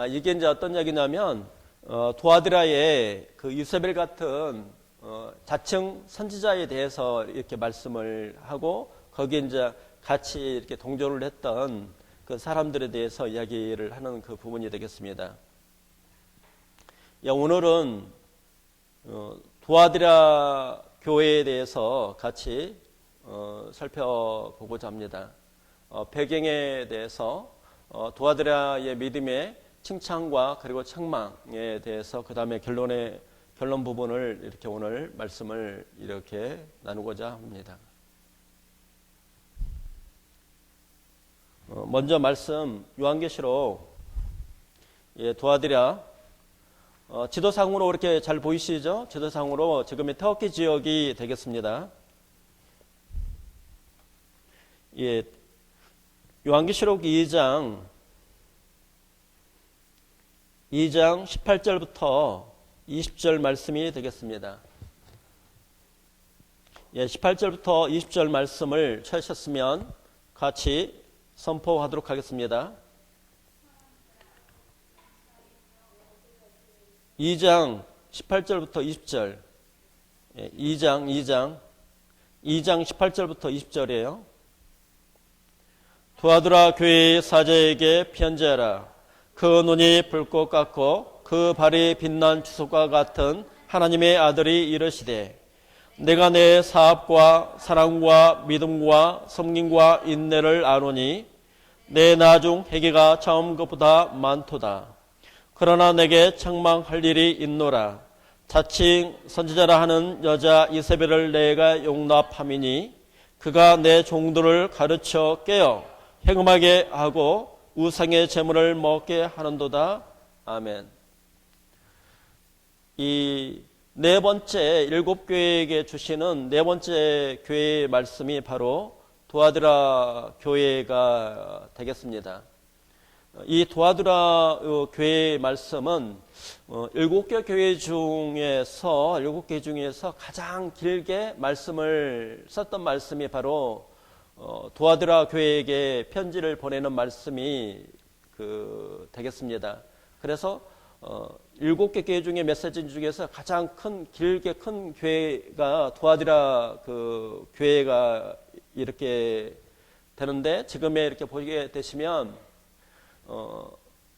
이게 이제 어떤 얘기냐면 두아드라의 그 이세벨 같은 자칭 선지자에 대해서 이렇게 말씀을 하고 거기에 이제 같이 이렇게 동조를 했던 그 사람들에 대해서 이야기를 하는 그 부분이 되겠습니다. 오늘은 두아드라 교회에 대해서 같이 살펴보고자 합니다. 배경에 대해서 두아드라의 믿음의 칭찬과 그리고 책망에 대해서 그 다음에 결론 부분을 이렇게 오늘 말씀을 이렇게 나누고자 합니다. 먼저 말씀 요한계시록 두아드라 지도상으로 이렇게 잘 보이시죠? 지도상으로 지금의 터키 지역이 되겠습니다. 요한계시록 2장 18절부터 20절 말씀이 되겠습니다. 18절부터 20절 말씀을 찾으셨으면 같이 선포하도록 하겠습니다. 2장 18절부터 20절 2장 18절부터 20절이에요. 두아드라 교회의 사제에게 편지하라. 그 눈이 불꽃 같고 그 발이 빛난 주석과 같은 하나님의 아들이 이르시되 내가 내 사업과 사랑과 믿음과 섬김과 인내를 아노니 내 나중 회개가 처음 것보다 많도다. 그러나 내게 책망할 일이 있노라. 자칭 선지자라 하는 여자 이세벨을 내가 용납함이니 그가 내 종들을 가르쳐 깨어 행음하게 하고 우상의 제물을 먹게 하는도다. 아멘. 이 네 번째 일곱 교회에게 주시는 네 번째 교회의 말씀이 바로 두아드라 교회가 되겠습니다. 이 두아드라 교회의 말씀은 일곱 개 교회 중에서 가장 길게 말씀을 썼던 말씀이 바로 두아드라 교회에게 편지를 보내는 말씀이 되겠습니다. 그래서 일곱 개 교회 중에 메시지 중에서 가장 길게 큰 교회가 두아드라 교회가 이렇게 되는데 지금에 이렇게 보게 되시면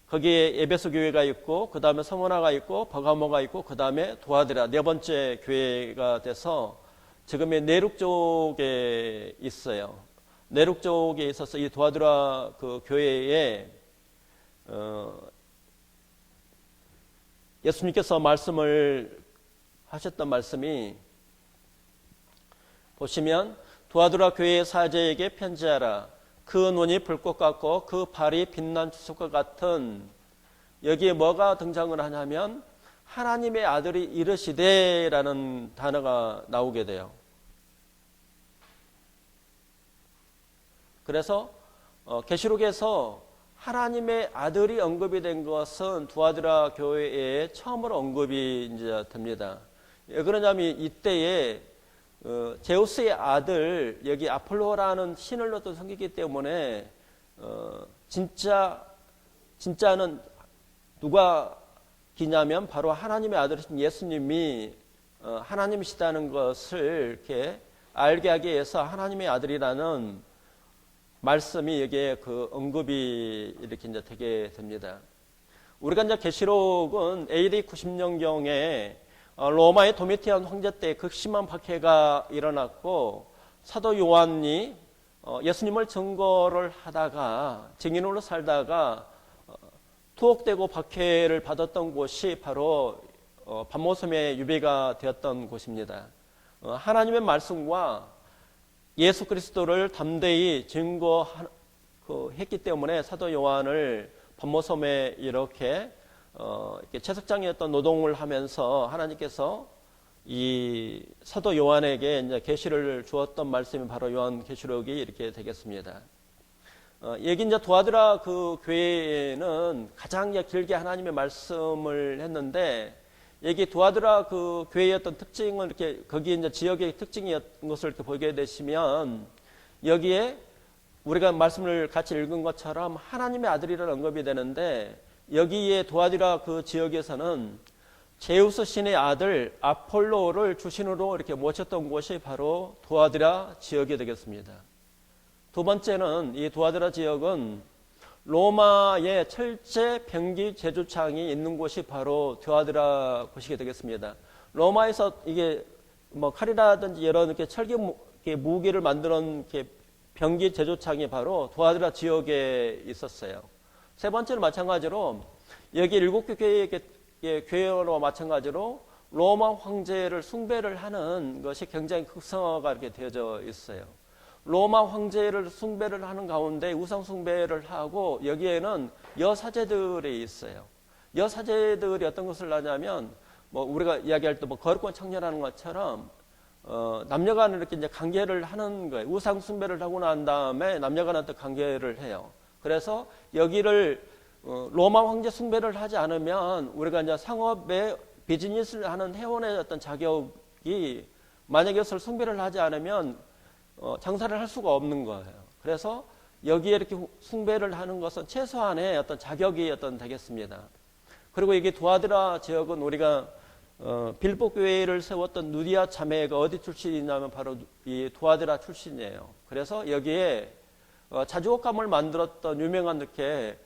거기에 에베소 교회가 있고 그 다음에 서머나가 있고 버가모가 있고 그 다음에 두아드라 네 번째 교회가 돼서 지금의 내륙 쪽에 있어요. 내륙 쪽에 있어서 이 두아드라 교회에 예수님께서 말씀을 하셨던 말씀이 보시면 두아드라 교회의 사제에게 편지하라. 그 눈이 불꽃 같고 그 발이 빛난 주석과 같은 여기에 뭐가 등장을 하냐면 하나님의 아들이 이르시되라는 단어가 나오게 돼요. 그래서 계시록에서 하나님의 아들이 언급이 된 것은 두아드라 교회에 처음으로 언급이 이제 됩니다. 왜 그러냐면 이때에 제우스의 아들 여기 아폴로라는 신을 넣었던 성기이기 때문에 진짜는 누가 기냐면 바로 하나님의 아들이신 예수님이 하나님이시다는 것을 이렇게 알게 하기 위해서 하나님의 아들이라는 말씀이 여기에 언급이 이렇게 이제 되게 됩니다. 우리가 이제 계시록은 AD 90년경에 로마의 도미티안 황제 때 극심한 박해가 일어났고 사도 요한이 예수님을 증거를 하다가 증인으로 살다가 투옥되고 박해를 받았던 곳이 바로 반모섬의 유배가 되었던 곳입니다. 하나님의 말씀과 예수 그리스도를 담대히 증거했기 때문에 사도 요한을 반모섬에 이렇게 채석장이었던 노동을 하면서 하나님께서 이 사도 요한에게 이제 계시를 주었던 말씀이 바로 요한계시록이 이렇게 되겠습니다. 여기 이제 두아드라 교회에는 가장 길게 하나님의 말씀을 했는데 여기 두아드라 교회의 어떤 특징을 이렇게 거기 이제 지역의 특징이었던 것을 이렇게 보게 되시면 여기에 우리가 말씀을 같이 읽은 것처럼 하나님의 아들이라는 언급이 되는데 여기에 도아디라 그 지역에서는 제우스 신의 아들 아폴로를 주신으로 이렇게 모셨던 곳이 바로 도아디라 지역이 되겠습니다. 두 번째는 이 도아디라 지역은 로마의 철제 병기 제조창이 있는 곳이 바로 도아디라 곳이 되겠습니다. 로마에서 이게 뭐 칼이라든지 여러 이렇게 철기 무기를 만드는 병기 제조창이 바로 도아디라 지역에 있었어요. 세 번째는 마찬가지로 여기 일곱 교회와 마찬가지로 로마 황제를 숭배를 하는 것이 굉장히 극성화가 이렇게 되어져 있어요. 로마 황제를 숭배를 하는 가운데 우상 숭배를 하고 여기에는 여사제들이 있어요. 여사제들이 어떤 것을 하냐면 뭐 우리가 이야기할 때 뭐 거룩한 청년하는 것처럼 남녀간을 이렇게 이제 관계를 하는 거예요. 우상 숭배를 하고 난 다음에 남녀간의 또 관계를 해요. 그래서 여기를 로마 황제 숭배를 하지 않으면 우리가 이제 상업에 비즈니스를 하는 회원의 어떤 자격이 만약에 이것을 숭배를 하지 않으면 장사를 할 수가 없는 거예요. 그래서 여기에 이렇게 숭배를 하는 것은 최소한의 어떤 자격이 되겠습니다. 그리고 이게 도아디라 지역은 우리가 빌보 교회를 세웠던 누디아 자매가 어디 출신이냐면 바로 이 도아디라 출신이에요. 그래서 여기에 자주옷감을 만들었던 유명한 이렇게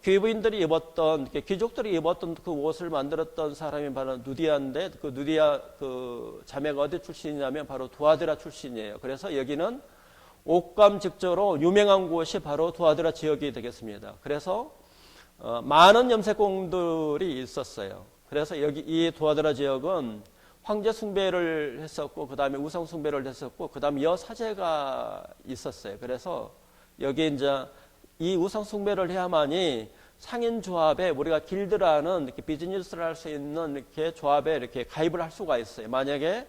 귀부인들이 입었던 귀족들이 입었던 그 옷을 만들었던 사람이 바로 누디아인데 그 누디아 그 자매가 어디 출신이냐면 바로 도아디라 출신이에요. 그래서 여기는 옷감 직조로 유명한 곳이 바로 도아디라 지역이 되겠습니다. 그래서 많은 염색공들이 있었어요. 그래서 여기 이 도아디라 지역은 황제 숭배를 했었고 그 다음에 우상 숭배를 했었고 그 다음에 여사제가 있었어요. 그래서 여기 이제 이 우상 숭배를 해야만이 상인 조합에 우리가 길드라는 이렇게 비즈니스를 할 수 있는 이렇게 조합에 이렇게 가입을 할 수가 있어요. 만약에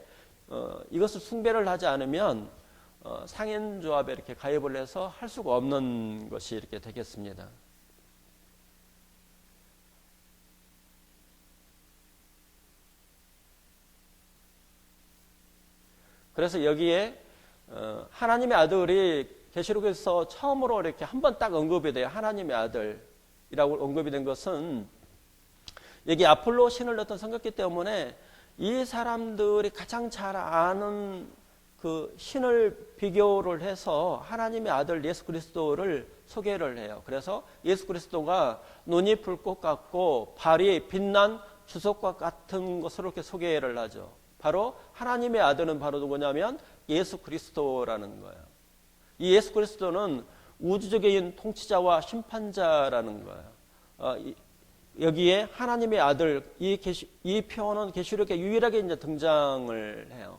이것을 숭배를 하지 않으면 상인 조합에 이렇게 가입을 해서 할 수가 없는 것이 이렇게 되겠습니다. 그래서 여기에 하나님의 아들이 계시록에서 처음으로 이렇게 한 번 딱 언급이 돼요. 하나님의 아들이라고 언급이 된 것은 여기 아폴로 신을 넣었던 성격기 때문에 이 사람들이 가장 잘 아는 그 신을 비교를 해서 하나님의 아들 예수 그리스도를 소개를 해요. 그래서 예수 그리스도가 눈이 불꽃 같고 발이 빛난 주석과 같은 것으로 이렇게 소개를 하죠. 바로 하나님의 아들은 바로 누구냐면 예수 그리스도라는 거예요. 이 예수 그리스도는 우주적인 통치자와 심판자라는 거예요. 여기에 하나님의 아들 이 표현은 계시록에 유일하게 이제 등장을 해요.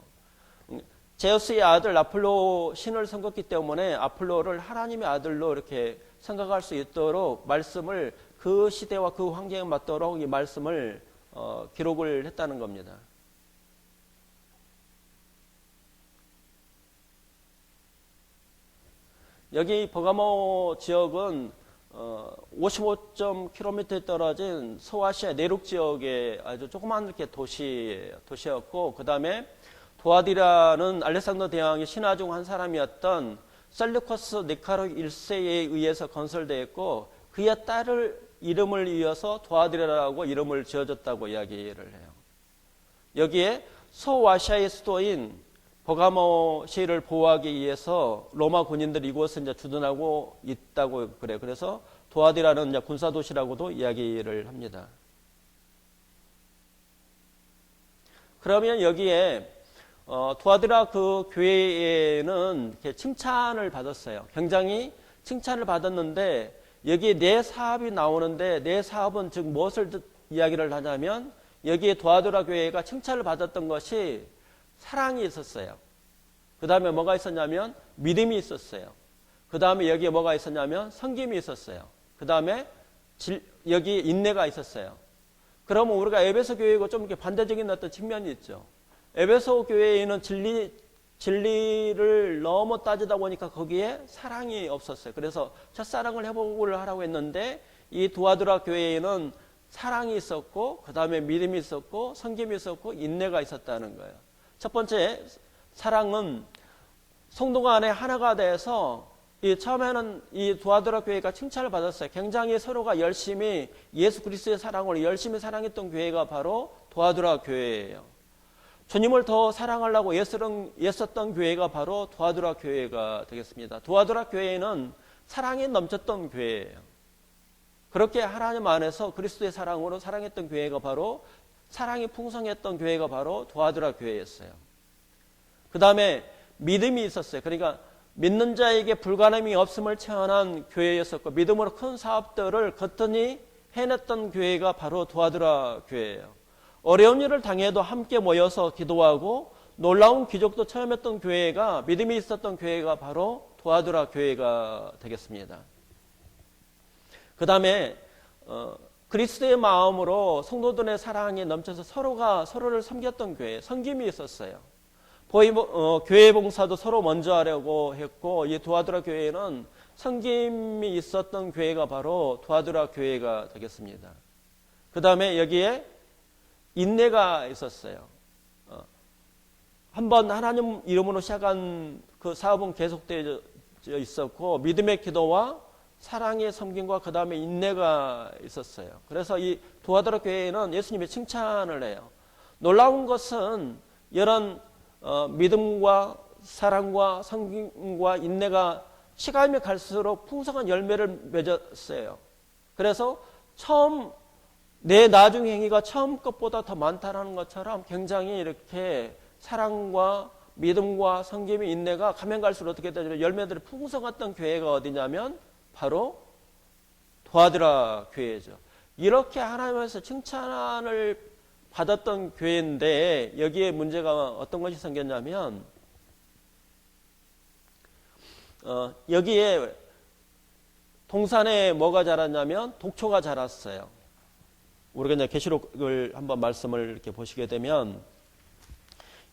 제우스의 아들 아폴로 신을 섬겼기 때문에 아폴로를 하나님의 아들로 이렇게 생각할 수 있도록 말씀을 그 시대와 그 환경에 맞도록 이 말씀을 기록을 했다는 겁니다. 여기 버가모 지역은 55km에 떨어진 소아시아 내륙 지역의 아주 조그만 이렇게 도시였고, 그 다음에 도아디라는 알렉산더 대왕의 신하 중 한 사람이었던 셀루커스 니카로 1세에 의해서 건설되었고, 그의 딸을 이름을 이어서 도아디라라고 이름을 지어줬다고 이야기를 해요. 여기에 소아시아의 수도인 버가모시를 보호하기 위해서 로마 군인들이 이곳에 이제 주둔하고 있다고 그래요. 그래서 도아디라는 이제 군사도시라고도 이야기를 합니다. 그러면 여기에 도아디라 그 교회에는 이렇게 칭찬을 받았어요. 굉장히 칭찬을 받았는데 여기에 네 사업이 나오는데 네 사업은 즉 무엇을 이야기를 하냐면 여기에 도아디라 교회가 칭찬을 받았던 것이 사랑이 있었어요. 그 다음에 뭐가 있었냐면 믿음이 있었어요. 그 다음에 여기에 뭐가 있었냐면 섬김이 있었어요. 그 다음에 여기 인내가 있었어요. 그러면 우리가 에베소 교회하고 좀 이렇게 반대적인 어떤 측면이 있죠. 에베소 교회에는 진리를 너무 따지다 보니까 거기에 사랑이 없었어요. 그래서 첫사랑을 회복을 하라고 했는데 이 도아디라 교회에는 사랑이 있었고 그 다음에 믿음이 있었고 섬김이 있었고 인내가 있었다는 거예요. 첫 번째 사랑은 성도가 안에 하나가 돼서 이 처음에는 이 두아드라 교회가 칭찬을 받았어요. 굉장히 서로가 열심히 예수 그리스도의 사랑을 열심히 사랑했던 교회가 바로 두아드라 교회예요. 주님을 더 사랑하려고 애썼던 교회가 바로 두아드라 교회가 되겠습니다. 두아드라 교회는 사랑이 넘쳤던 교회예요. 그렇게 하나님 안에서 그리스도의 사랑으로 사랑했던 교회가 바로 사랑이 풍성했던 교회가 바로 두아드라 교회였어요. 그 다음에 믿음이 있었어요. 그러니까 믿는 자에게 불가능이 없음을 체험한 교회였었고 믿음으로 큰 사업들을 거뜬히 해냈던 교회가 바로 두아드라 교회예요. 어려운 일을 당해도 함께 모여서 기도하고 놀라운 기적도 체험했던 교회가 믿음이 있었던 교회가 바로 두아드라 교회가 되겠습니다. 그 다음에 그리스도의 마음으로 성도들의 사랑이 넘쳐서 서로가 서로를 섬겼던 교회, 섬김이 있었어요. 교회 봉사도 서로 먼저 하려고 했고 이 두아드라 교회는 섬김이 있었던 교회가 바로 두아드라 교회가 되겠습니다. 그 다음에 여기에 인내가 있었어요. 한번 하나님 이름으로 시작한 그 사업은 계속되어 있었고 믿음의 기도와 사랑의 섬김과 그 다음에 인내가 있었어요. 그래서 이 두아드라 교회는 예수님이 칭찬을 해요. 놀라운 것은 이런 믿음과 사랑과 섬김과 인내가 시간이 갈수록 풍성한 열매를 맺었어요. 그래서 내 나중 행위가 처음 것보다 더 많다는 것처럼 굉장히 이렇게 사랑과 믿음과 섬김의 인내가 가면 갈수록 어떻게 되죠? 열매들이 풍성했던 교회가 어디냐면 바로 두아드라 교회죠. 이렇게 하나님께서 칭찬을 받았던 교회인데 여기에 문제가 어떤 것이 생겼냐면 여기에 동산에 뭐가 자랐냐면 독초가 자랐어요. 우리가 이제 계시록을 한번 말씀을 이렇게 보시게 되면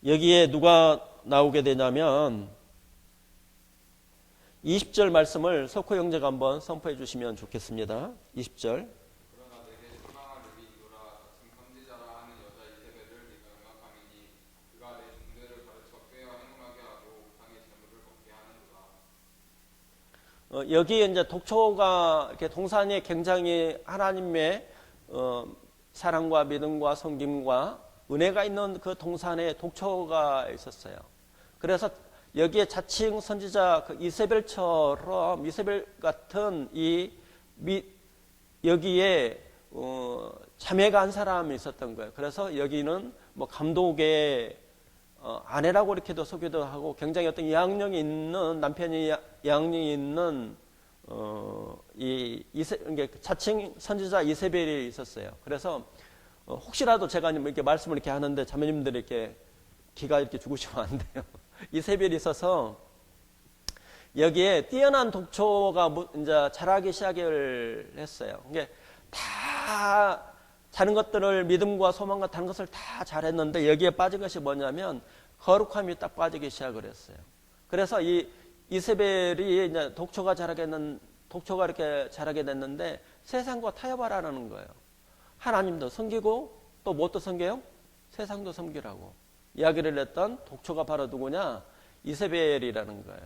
여기에 누가 나오게 되냐면 20절 말씀을 석호 형제가 한번 선포해 주시면 좋겠습니다. 20절. 그러나 내게 소망을 누리노라 자칭 선지자라 하는 여자 이세벨을 네가 영악함이니 그가 내 중대를 가르쳐 꾀어 행음하게 하고 우상의 재물을 먹게 하는도다. 여기에 이제 독초가 이렇게 동산에 굉장히 하나님의 사랑과 믿음과 섬김과 은혜가 있는 그 동산에 독초가 있었어요. 그래서 여기에 자칭 선지자 그 이세벨처럼 이세벨 같은 여기에 자매가 한 사람이 있었던 거예요. 그래서 여기는 뭐 감독의 아내라고 이렇게도 소개도 하고 굉장히 어떤 양령이 있는 남편이 양령이 있는 자칭 선지자 이세벨이 있었어요. 그래서 혹시라도 제가 이렇게 말씀을 이렇게 하는데 자매님들이 이렇게 기가 이렇게 죽으시면 안 돼요. 이세벨이 있어서 여기에 뛰어난 독초가 이제 자라기 시작을 했어요. 이게 다 다른 것들을 믿음과 소망과 다른 것을 다 잘했는데 여기에 빠진 것이 뭐냐면 거룩함이 딱 빠지기 시작을 했어요. 그래서 이 이세벨이 이제 독초가 이렇게 자라게 됐는데 세상과 타협하라는 거예요. 하나님도 섬기고 또 무엇도 섬겨요? 세상도 섬기라고 이야기를 했던 독초가 바로 누구냐? 이세벨이라는 거예요.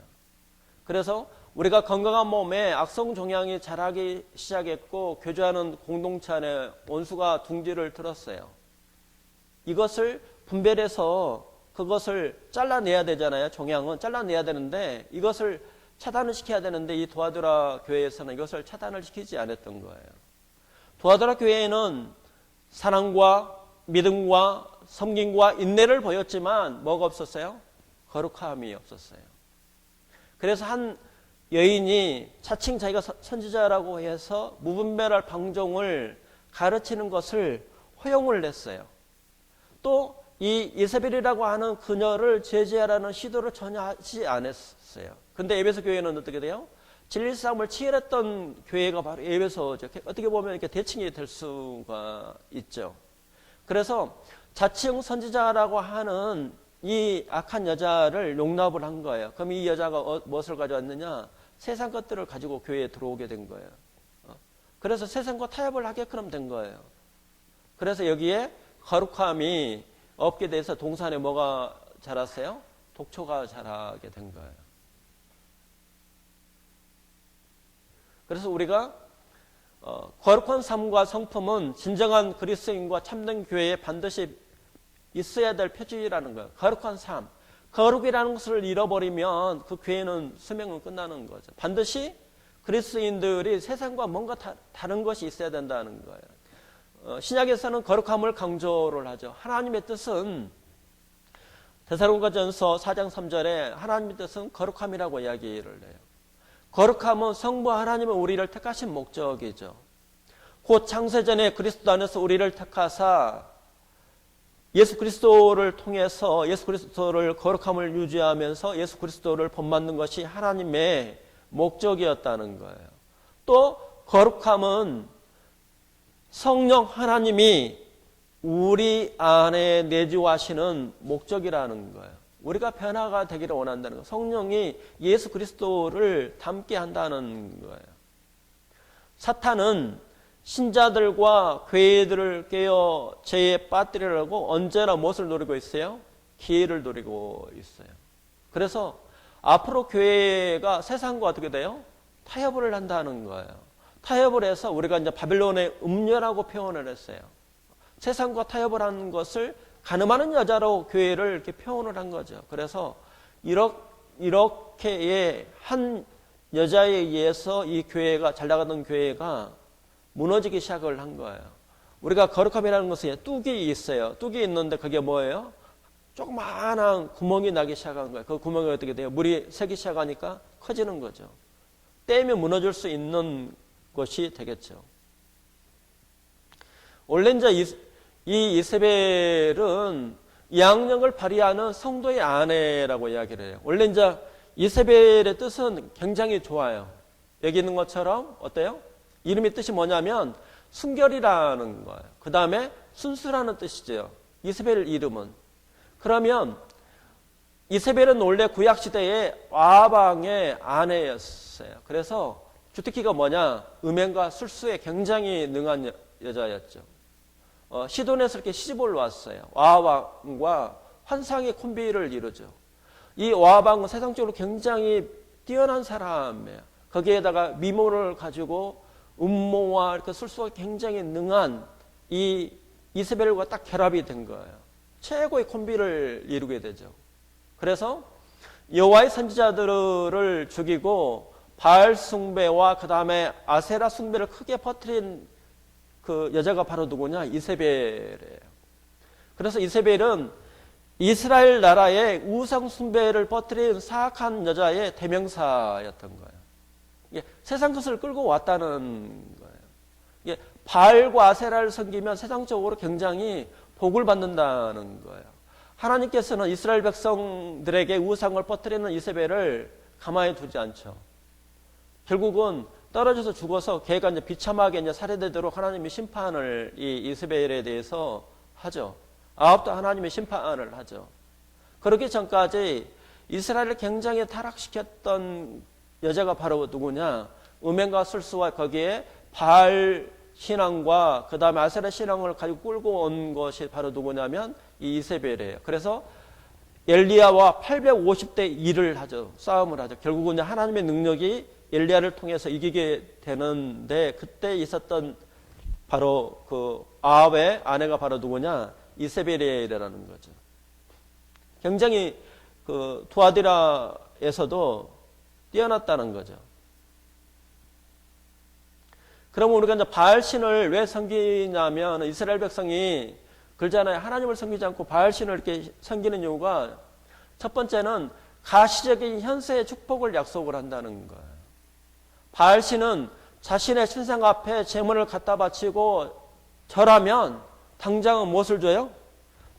그래서 우리가 건강한 몸에 악성 종양이 자라기 시작했고 교제하는 공동체 안에 원수가 둥지를 틀었어요. 이것을 분별해서 그것을 잘라내야 되잖아요. 종양은 잘라내야 되는데 이것을 차단을 시켜야 되는데 이 두아드라 교회에서는 이것을 차단을 시키지 않았던 거예요. 두아드라 교회에는 사랑과 믿음과 섬김과 인내를 보였지만 뭐가 없었어요? 거룩함이 없었어요. 그래서 한 여인이 자칭 자기가 선지자라고 해서 무분별할 방종을 가르치는 것을 허용을 했어요. 또 이 이세벨이라고 하는 그녀를 제지하라는 시도를 전혀 하지 않았어요. 근데 에베소 교회는 어떻게 돼요? 진리 싸움을 치열했던 교회가 바로 에베소죠. 어떻게 보면 이렇게 대칭이 될 수가 있죠. 그래서 자칭 선지자라고 하는 이 악한 여자를 용납을 한 거예요. 그럼 이 여자가 무엇을 가져왔느냐? 세상 것들을 가지고 교회에 들어오게 된 거예요. 그래서 세상과 타협을 하게끔 된 거예요. 그래서 여기에 거룩함이 없게 돼서 동산에 뭐가 자랐어요? 독초가 자라게 된 거예요. 그래서 우리가 거룩한 삶과 성품은 진정한 그리스도인과 참된 교회에 반드시 있어야 될 표지라는 거예요. 거룩한 삶. 거룩이라는 것을 잃어버리면 그 교회는 수명은 끝나는 거죠. 반드시 그리스도인들이 세상과 뭔가 다른 것이 있어야 된다는 거예요. 신약에서는 거룩함을 강조를 하죠. 하나님의 뜻은 데살로니가전서 4장 3절에 하나님의 뜻은 거룩함이라고 이야기를 해요. 거룩함은 성부 하나님은 우리를 택하신 목적이죠. 곧 창세전에 그리스도 안에서 우리를 택하사 예수 그리스도를 통해서 예수 그리스도를 거룩함을 유지하면서 예수 그리스도를 본받는 것이 하나님의 목적이었다는 거예요. 또 거룩함은 성령 하나님이 우리 안에 내주하시는 목적이라는 거예요. 우리가 변화가 되기를 원한다는 거예요. 성령이 예수 그리스도를 닮게 한다는 거예요. 사탄은 신자들과 교회들을 깨어 죄에 빠뜨리려고 언제나 무엇을 노리고 있어요? 기회를 노리고 있어요. 그래서 앞으로 교회가 세상과 어떻게 돼요? 타협을 한다는 거예요. 타협을 해서 우리가 이제 바빌론의 음녀라고 표현을 했어요. 세상과 타협을 하는 것을 가늠하는 여자로 교회를 이렇게 표현을 한 거죠. 그래서 이렇게의 한 여자에 의해서 이 교회가 잘 나가던 교회가 무너지기 시작을 한 거예요. 우리가 거룩함이라는 것은 뚝이 있어요. 뚝이 있는데 그게 뭐예요? 조그마한 구멍이 나기 시작한 거예요. 그 구멍이 어떻게 돼요? 물이 새기 시작하니까 커지는 거죠. 떼면 무너질 수 있는 것이 되겠죠. 원래 이제 이 이세벨은 양력을 발휘하는 성도의 아내라고 이야기를 해요. 원래 이제 이세벨의 뜻은 굉장히 좋아요. 여기 있는 것처럼 어때요? 이름의 뜻이 뭐냐면 순결이라는 거예요. 그 다음에 순수라는 뜻이죠. 이세벨 이름은. 그러면 이세벨은 원래 구약시대에 아방의 아내였어요. 그래서 주특기가 뭐냐? 음행과 술수에 굉장히 능한 여자였죠. 시돈에서 이렇게 시집을 왔어요. 와방과 환상의 콤비를 이루죠. 이 와방은 세상적으로 굉장히 뛰어난 사람이에요. 거기에다가 미모를 가지고 음모와 이렇게 술수가 굉장히 능한 이 이세벨과 딱 결합이 된 거예요. 최고의 콤비를 이루게 되죠. 그래서 여호와의 선지자들을 죽이고 바알 숭배와 그 다음에 아세라 숭배를 크게 퍼뜨린 그 여자가 바로 누구냐? 이세벨이에요. 그래서 이세벨은 이스라엘 나라의 우상 숭배를 퍼뜨린 사악한 여자의 대명사였던 거예요. 세상 것을 끌고 왔다는 거예요. 바알과 아세라를 섬기면 세상적으로 굉장히 복을 받는다는 거예요. 하나님께서는 이스라엘 백성들에게 우상을 퍼뜨리는 이세벨을 가만히 두지 않죠. 결국은 떨어져서 죽어서 걔가 이제 비참하게 이제 살해되도록 하나님이 심판을 이 이세벨에 대해서 하죠. 아합도 하나님의 심판을 하죠. 그렇기 전까지 이스라엘을 굉장히 타락시켰던 여자가 바로 누구냐? 음행과 술수와 거기에 바알 신앙과 그 다음에 아세라 신앙을 가지고 끌고 온 것이 바로 누구냐면 이 이세벨이에요. 그래서 엘리야와 850대 1을 하죠. 싸움을 하죠. 결국은 하나님의 능력이 엘리야를 통해서 이기게 되는데 그때 있었던 바로 그 아합의 아내가 바로 누구냐? 이세벨이라는 거죠. 굉장히 그 두아디라에서도 뛰어났다는 거죠. 그러면 우리가 이제 바알신을 왜 섬기냐면 이스라엘 백성이 그러잖아요. 하나님을 섬기지 않고 바알신을 이렇게 섬기는 이유가 첫 번째는 가시적인 현세의 축복을 약속을 한다는 거예요. 바알신은 자신의 신상 앞에 제물을 갖다 바치고 절하면 당장은 무엇을 줘요?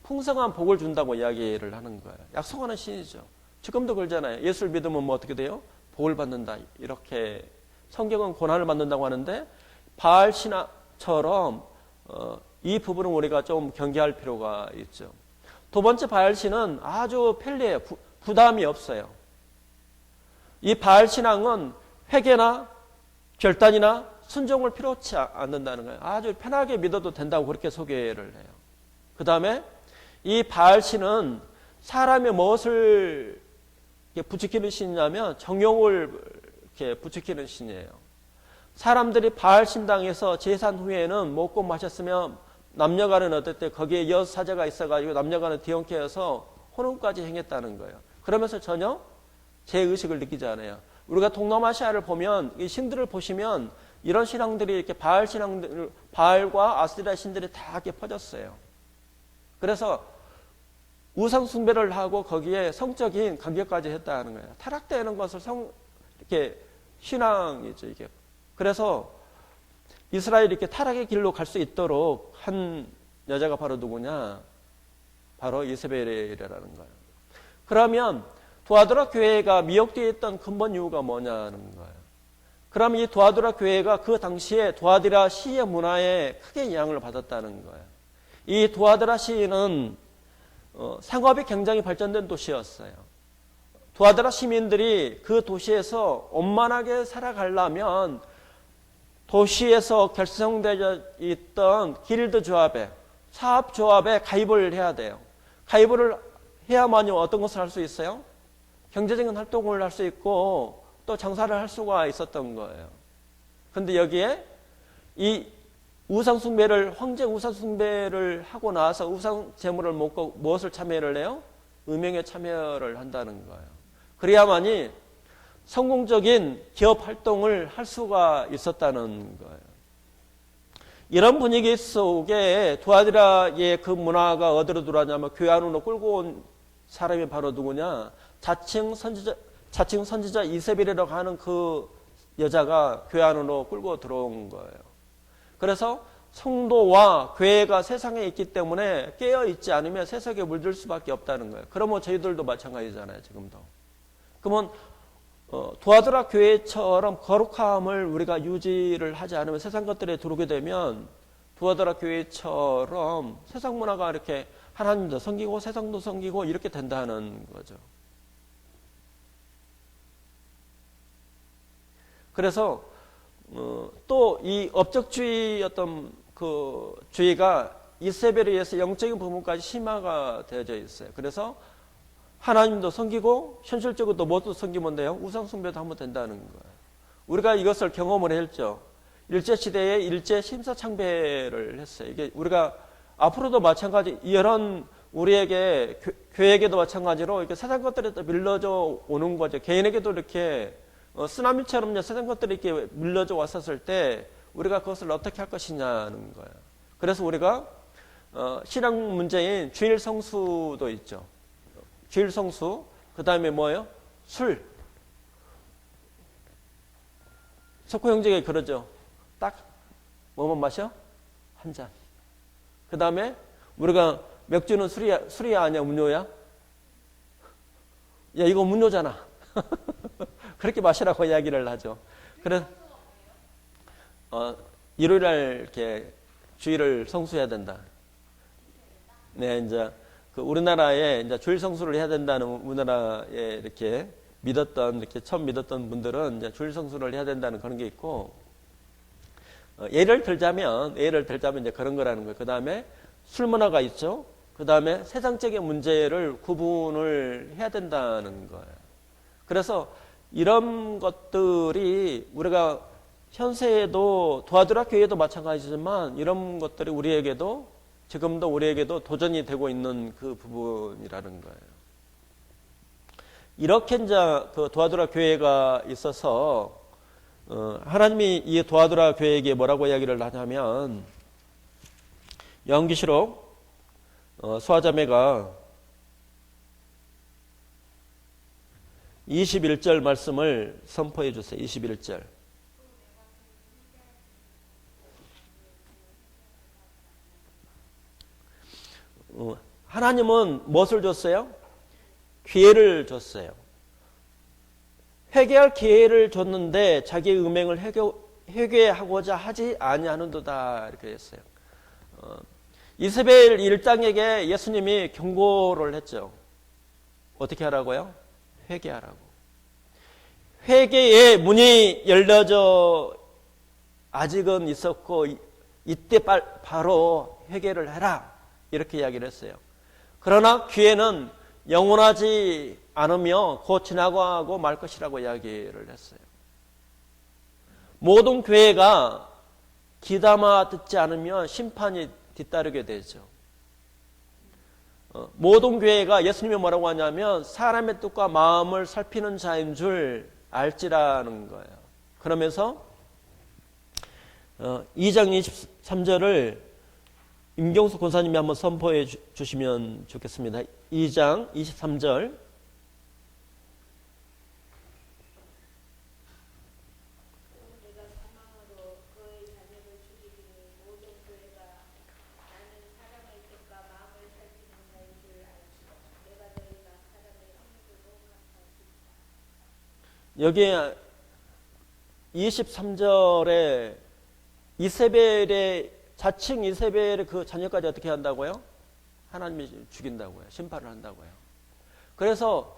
풍성한 복을 준다고 이야기를 하는 거예요. 약속하는 신이죠. 지금도 그러잖아요. 예수를 믿으면 뭐 어떻게 돼요? 복을 받는다. 이렇게 성경은 고난을 받는다고 하는데 바알 신앙처럼 이 부분은 우리가 좀 경계할 필요가 있죠. 두 번째 바알 신은 아주 편리해요. 부담이 없어요. 이 바알 신앙은 회개나 결단이나 순종을 필요치 않는다는 거예요. 아주 편하게 믿어도 된다고 그렇게 소개를 해요. 그 다음에 이 바알 신은 사람의 무엇을 부추기는 신이냐면 정욕을 이렇게 부추기는 신이에요. 사람들이 바알 신당에서 제산 후에는 먹고 마셨으면 남녀간은 어떨 때 거기에 여사제가 있어가지고 남녀간은 뒤엉켜서 혼음까지 행했다는 거예요. 그러면서 전혀 죄의식을 느끼지 않아요. 우리가 동남아시아를 보면 이 신들을 보시면 이런 신앙들이 이렇게 바알 신앙들, 바알과 아스테라 신들이 다 이렇게 퍼졌어요. 그래서 우상 숭배를 하고 거기에 성적인 간격까지 했다는 거예요. 타락되는 것을 이렇게 신앙이죠, 이게. 그래서 이스라엘이 이렇게 타락의 길로 갈 수 있도록 한 여자가 바로 누구냐? 바로 이세벨이라는 거예요. 그러면 두아드라 교회가 미혹되어 있던 근본 이유가 뭐냐는 거예요. 그럼 이 두아드라 교회가 그 당시에 두아드라 시의 문화에 크게 영향을 받았다는 거예요. 이 두아드라 시는 상업이 굉장히 발전된 도시였어요. 두아드라 시민들이 그 도시에서 원만하게 살아가려면 도시에서 결성되어 있던 길드 조합에, 사업 조합에 가입을 해야 돼요. 가입을 해야만이 어떤 것을 할 수 있어요? 경제적인 활동을 할 수 있고 또 장사를 할 수가 있었던 거예요. 그런데 여기에 이 우상 숭배를, 황제 우상 숭배를 하고 나서 우상 제물을 먹고 무엇을 참여를 해요? 음행에 참여를 한다는 거예요. 그래야만이 성공적인 기업 활동을 할 수가 있었다는 거예요. 이런 분위기 속에 두아디라의 그 문화가 어디로 들어왔냐면 교회 안으로 끌고 온 사람이 바로 누구냐? 자칭 선지자 이세벨이라고 하는 그 여자가 교회 안으로 끌고 들어온 거예요. 그래서 성도와 교회가 세상에 있기 때문에 깨어있지 않으면 세속에 물들 수밖에 없다는 거예요. 그러면 저희들도 마찬가지잖아요, 지금도. 그러면 두아드라 교회처럼 거룩함을 우리가 유지를 하지 않으면 세상 것들에 들어오게 되면 두아드라 교회처럼 세상 문화가 이렇게 하나님도 섬기고 세상도 섬기고 이렇게 된다는 거죠. 그래서 또 이 업적주의 어떤 그 주의가 이세벨에 의해서 영적인 부분까지 심화가 되어져 있어요. 그래서 하나님도 섬기고 현실적으로도 뭐도 섬기면 돼요? 우상 숭배도 하면 된다는 거예요. 우리가 이것을 경험을 했죠. 일제시대에 일제 심사창배를 했어요. 이게 우리가 앞으로도 마찬가지, 이런 우리에게 교회에게도 마찬가지로 이렇게 세상 것들이 또 밀려져 오는 거죠. 개인에게도 이렇게 쓰나미처럼 세상 것들이 이렇게 밀려져 왔었을 때 우리가 그것을 어떻게 할 것이냐는 거예요. 그래서 우리가 신앙 문제인 주일 성수도 있죠. 주일 성수, 그 다음에 뭐예요? 술. 석호 형제가 그러죠. 딱 뭐만 마셔? 한 잔. 그 다음에 우리가 맥주는 술이야 아니야 음료야? 야 이거 음료잖아. 그렇게 마시라고 이야기를 하죠. 그래 일요일날 이렇게 주일을 성수해야 된다. 네, 이제 그 우리나라에 이제 주일 성수를 해야 된다는 우리나라에 이렇게 이렇게 처음 믿었던 분들은 이제 주일 성수를 해야 된다는 그런 게 있고, 예를 들자면 이제 그런 거라는 거예요. 그 다음에 술 문화가 있죠. 그 다음에 세상적인 문제를 구분을 해야 된다는 거예요. 그래서 이런 것들이 우리가 현세에도 두아드라 교회도 마찬가지지만 이런 것들이 지금도 우리에게도 도전이 되고 있는 그 부분이라는 거예요. 이렇게 이제 그 두아드라 교회가 있어서 하나님이 이 두아드라 교회에게 뭐라고 이야기를 하냐면 요한계시록 수하자매가 21절 말씀을 선포해 주세요. 21절. 하나님은 무엇을 줬어요? 기회를 줬어요. 회개할 기회를 줬는데 자기의 음행을 회개하고자 하지 아니하는도다 이렇게 했어요. 이세벨 일당에게 예수님이 경고를 했죠. 어떻게 하라고요? 회개하라고. 회개의 문이 열려져 아직은 있었고 이때 바로 회개를 해라 이렇게 이야기를 했어요. 그러나 기회는 영원하지 않으며 곧 지나가고 말 것이라고 이야기를 했어요. 모든 교회가 귀담아 듣지 않으면 심판이 뒤따르게 되죠. 모든 교회가 예수님이 뭐라고 하냐면 사람의 뜻과 마음을 살피는 자인 줄 알지라는 거예요. 그러면서 2장 23절을 임경수 권사님이 한번 선포해 주시면 좋겠습니다. 2장 23절. 여기에 23절에 이세벨의 자칭 이세벨의 그 자녀까지 어떻게 한다고요? 하나님이 죽인다고요. 심판을 한다고요. 그래서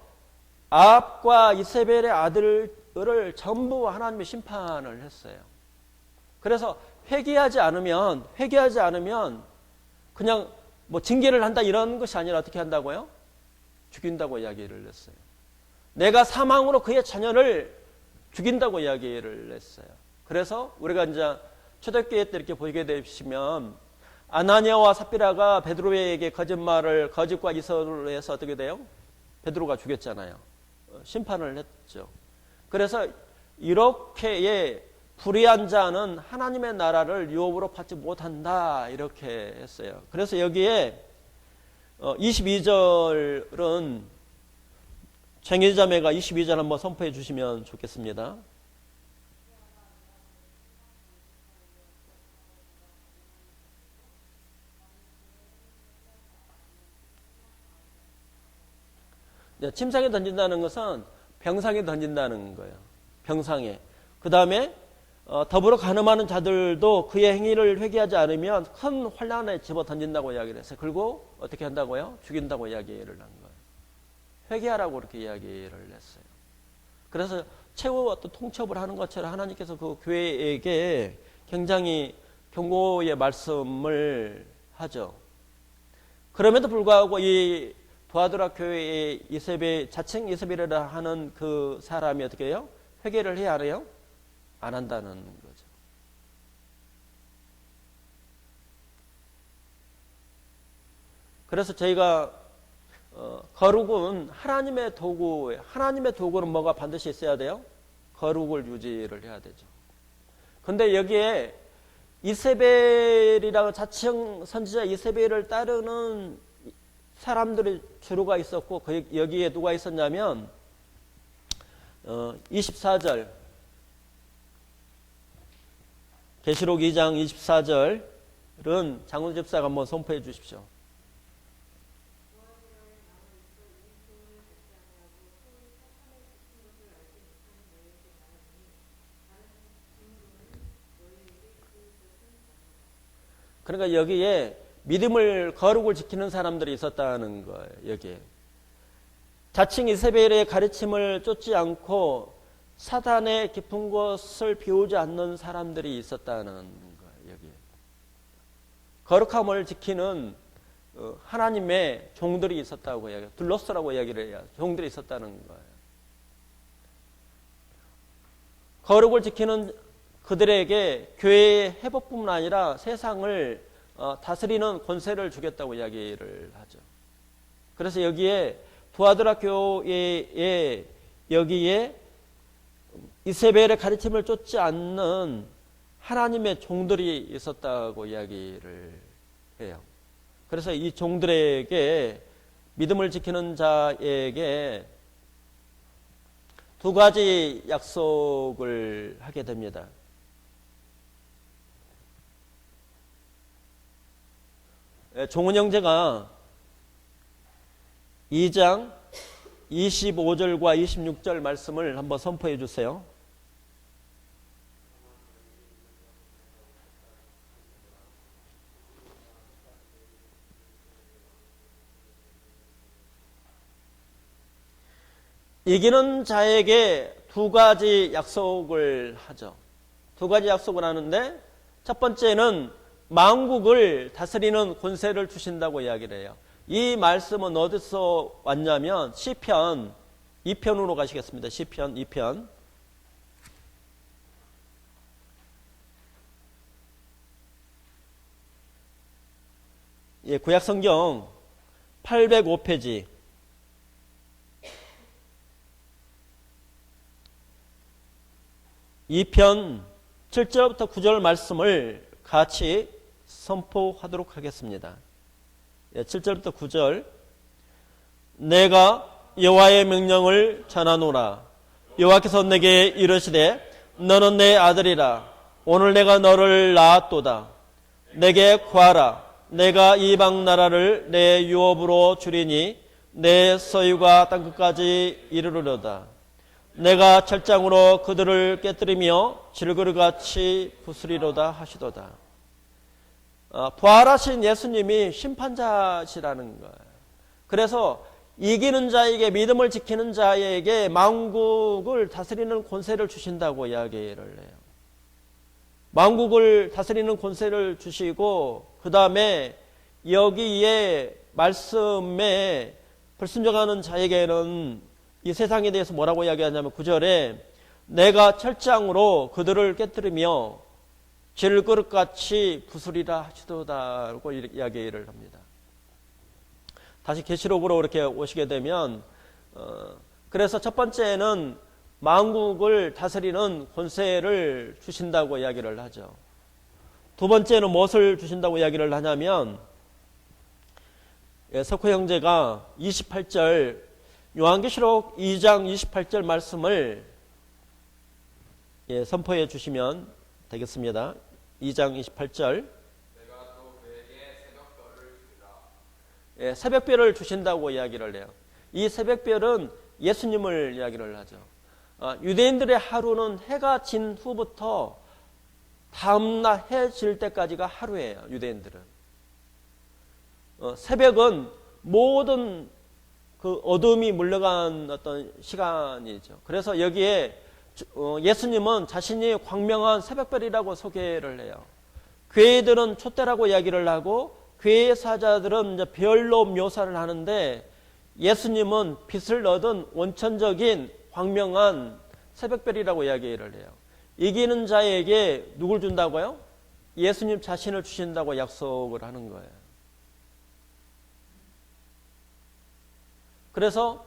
아합과 이세벨의 아들을 전부 하나님이 심판을 했어요. 그래서 회개하지 않으면 그냥 뭐 징계를 한다 이런 것이 아니라 어떻게 한다고요? 죽인다고 이야기를 했어요. 내가 사망으로 그의 자녀를 죽인다고 이야기를 했어요. 그래서 우리가 이제 초대교회 때 이렇게 보게 되시면 아나니아와 삽비라가 베드로에게 거짓과 이설을 해서 어떻게 돼요? 베드로가 죽였잖아요. 심판을 했죠. 그래서 이렇게의 불의한 자는 하나님의 나라를 유업으로 받지 못한다 이렇게 했어요. 그래서 여기에 22절은 쟁의자매가 22절 한번 선포해 주시면 좋겠습니다. 침상에 던진다는 것은 병상에 던진다는 거예요. 병상에. 그 다음에 더불어 간음하는 자들도 그의 행위를 회개하지 않으면 큰 환난에 집어 던진다고 이야기를 했어요. 그리고 어떻게 한다고요? 죽인다고 이야기를 한 거예요. 회개하라고 그렇게 이야기를 했어요. 그래서 최후 어떤 통첩을 하는 것처럼 하나님께서 그 교회에게 굉장히 경고의 말씀을 하죠. 그럼에도 불구하고 이 두아드라 교회의 자칭 이세벨이라 하는 그 사람이 어떻게 해요? 회개를 해야 하나요? 안 한다는 거죠. 그래서 저희가 거룩은 하나님의 도구예요. 하나님의 도구는 뭐가 반드시 있어야 돼요? 거룩을 유지를 해야 되죠. 근데 여기에 이세벨이라고 자칭 선지자 이세벨을 따르는 사람들이 주로가 있었고 여기에 누가 있었냐면 24절 계시록 2장 24절은 장훈 집사가 한번 선포해 주십시오. 그러니까 여기에 믿음을 거룩을 지키는 사람들이 있었다는 거예요. 여기에 자칭 이세벨의 가르침을 쫓지 않고 사단의 깊은 곳을 비우지 않는 사람들이 있었다는 거예요. 여기에 거룩함을 지키는 하나님의 종들이 있었다고 이야기해요. 둘러스라고 이야기를 해요. 종들이 있었다는 거예요. 거룩을 지키는 그들에게 교회의 회복뿐만 아니라 세상을 다스리는 권세를 주겠다고 이야기를 하죠. 그래서 여기에 두아드라 교회에 여기에 이세벨의 가르침을 쫓지 않는 하나님의 종들이 있었다고 이야기를 해요. 그래서 이 종들에게 믿음을 지키는 자에게 두 가지 약속을 하게 됩니다. 종은 형제가 2장 25절과 26절 말씀을 한번 선포해 주세요. 이기는 자에게 두 가지 약속을 하죠. 두 가지 약속을 하는데 첫 번째는 만국을 다스리는 권세를 주신다고 이야기를 해요. 이 말씀은 어디서 왔냐면 시편 2편으로 가시겠습니다. 시편 2편. 구약 성경 805페이지 2편 7절부터 9절 말씀을 같이 선포하도록 하겠습니다. 7절부터 9절. 내가 여호와의 명령을 전하노라. 여호와께서 내게 이르시되 너는 내 아들이라. 오늘 내가 너를 낳았도다. 내게 구하라. 내가 이방 나라를 내 유업으로 주리니 내 소유가 땅끝까지 이르르려다. 내가 철장으로 그들을 깨뜨리며 질그릇같이 부수리로다 하시도다. 부활하신 예수님이 심판자시라는 거예요. 그래서 이기는 자에게, 믿음을 지키는 자에게 만국을 다스리는 권세를 주신다고 이야기를 해요. 만국을 다스리는 권세를 주시고, 그 다음에 여기에 말씀에 불순종하는 자에게는 이 세상에 대해서 뭐라고 이야기하냐면 9절에 내가 철장으로 그들을 깨뜨리며 질그릇같이 부수리라 하시도다라고 이야기를 합니다. 다시 계시록으로 이렇게 오시게 되면 그래서 첫 번째는 만국을 다스리는 권세를 주신다고 이야기를 하죠. 두 번째는 무엇을 주신다고 이야기를 하냐면 석호 형제가 28절 요한계시록 2장 28절 말씀을 선포해 주시면 되겠습니다. 2장 28절. 내가 또 그에게 새벽별을 주리라. 새벽별을 주신다고 이야기를 해요. 이 새벽별은 예수님을 이야기를 하죠. 유대인들의 하루는 해가 진 후부터 다음날 해 질 때까지가 하루예요. 유대인들은. 새벽은 모든 그 어둠이 물러간 어떤 시간이죠. 그래서 여기에 예수님은 자신이 광명한 새벽별이라고 소개를 해요. 괴들은 촛대라고 이야기를 하고 괴의 사자들은 이제 별로 묘사를 하는데 예수님은 빛을 얻은 원천적인 광명한 새벽별이라고 이야기를 해요. 이기는 자에게 누굴 준다고요? 예수님 자신을 주신다고 약속을 하는 거예요. 그래서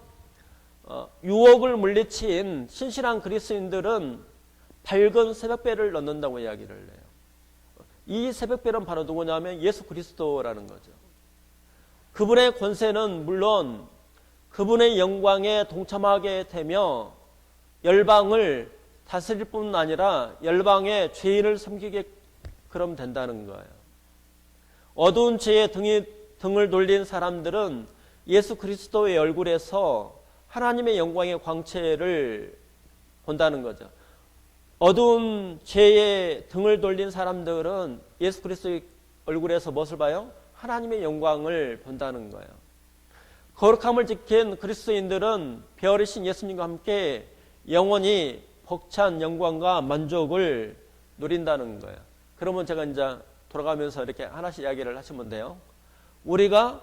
유혹을 물리친 신실한 그리스도인들은 밝은 새벽별을 넣는다고 이야기를 해요. 이 새벽별은 바로 누구냐면 예수 그리스도라는 거죠. 그분의 권세는 물론 그분의 영광에 동참하게 되며 열방을 다스릴 뿐 아니라 열방의 죄인을 섬기게 그럼 된다는 거예요. 어두운 죄에 등을 돌린 사람들은 예수 그리스도의 얼굴에서 하나님의 영광의 광채를 본다는 거죠. 어두운 죄에 등을 돌린 사람들은 예수 그리스도의 얼굴에서 무엇을 봐요? 하나님의 영광을 본다는 거예요. 거룩함을 지킨 그리스도인들은 배어리신 예수님과 함께 영원히 벅찬 영광과 만족을 누린다는 거예요. 그러면 제가 이제 돌아가면서 이렇게 하나씩 이야기를 하시면 돼요. 우리가